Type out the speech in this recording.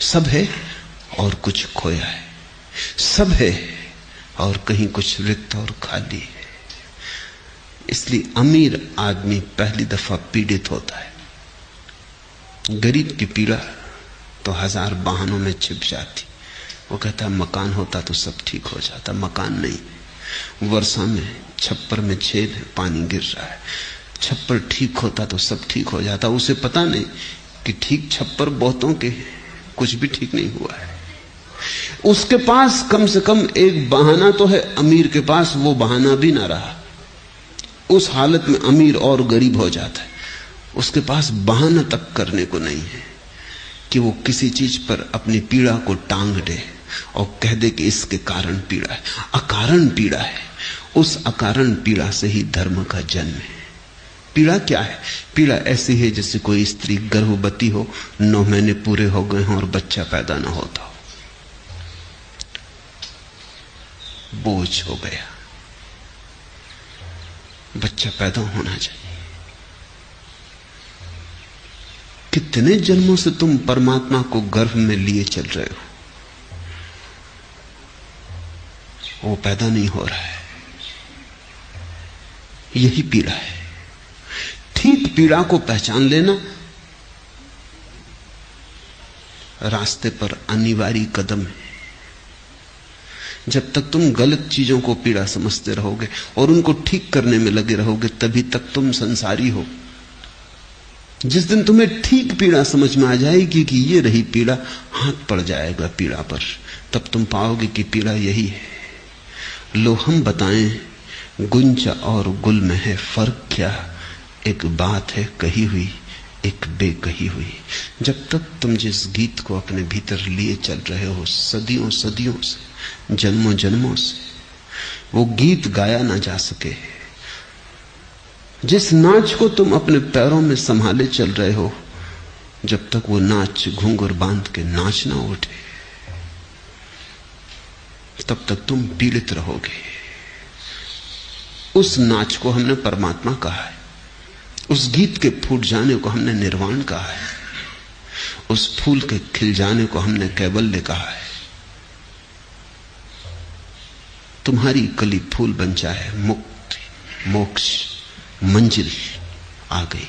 सब है और कुछ खोया है, सब है और कहीं कुछ रिक्त और खाली है। इसलिए अमीर आदमी पहली दफा पीड़ित होता है। गरीब की पीड़ा तो हजार बहानों में छिप जाती। वो कहता मकान होता तो सब ठीक हो जाता, मकान नहीं, वर्षा में छप्पर में छेद है, पानी गिर रहा है। छप्पर ठीक होता तो सब ठीक हो जाता। उसे पता नहीं कि ठीक छप्पर बहुतों के, कुछ भी ठीक नहीं हुआ है। उसके पास कम से कम एक बहाना तो है, अमीर के पास वो बहाना भी ना रहा। उस हालत में अमीर और गरीब हो जाता है। उसके पास बहाना तक करने को नहीं है कि वो किसी चीज पर अपनी पीड़ा को टांग दे और कह दे कि इसके कारण पीड़ा है। अकारण पीड़ा है। उस अकारण पीड़ा से ही धर्म का जन्म है। पीड़ा क्या है? पीड़ा ऐसी है जैसे कोई स्त्री गर्भवती हो, 9 महीने पूरे हो गए हों और बच्चा पैदा ना होता हो, बोझ हो गया, बच्चा पैदा होना चाहिए। कितने जन्मों से तुम परमात्मा को गर्भ में लिए चल रहे हो, वो पैदा नहीं हो रहा है। यही पीड़ा है। ठीक पीड़ा को पहचान लेना रास्ते पर अनिवार्य कदम है। जब तक तुम गलत चीजों को पीड़ा समझते रहोगे और उनको ठीक करने में लगे रहोगे, तभी तक तुम संसारी हो। जिस दिन तुम्हें ठीक पीड़ा समझ में आ जाएगी कि ये रही पीड़ा, हाथ पड़ जाएगा पीड़ा पर, तब तुम पाओगे कि पीड़ा यही है। लो हम बताएं गुंज और गुल में है फर्क क्या, एक बात है कही हुई एक बेकही हुई। जब तक तुम जिस गीत को अपने भीतर लिए चल रहे हो, सदियों सदियों से, जन्मों जन्मों से, वो गीत गाया ना जा सके, जिस नाच को तुम अपने पैरों में संभाले चल रहे हो, जब तक वो नाच घूंघर बांध के नाच ना उठे, तब तक तुम पीड़ित रहोगे। उस नाच को हमने परमात्मा कहा है, उस गीत के फूट जाने को हमने निर्वाण कहा है, उस फूल के खिल जाने को हमने कैवल्य कहा है। तुम्हारी कली फूल बन जाए, मुक्ति मोक्ष मंजिल आ गई।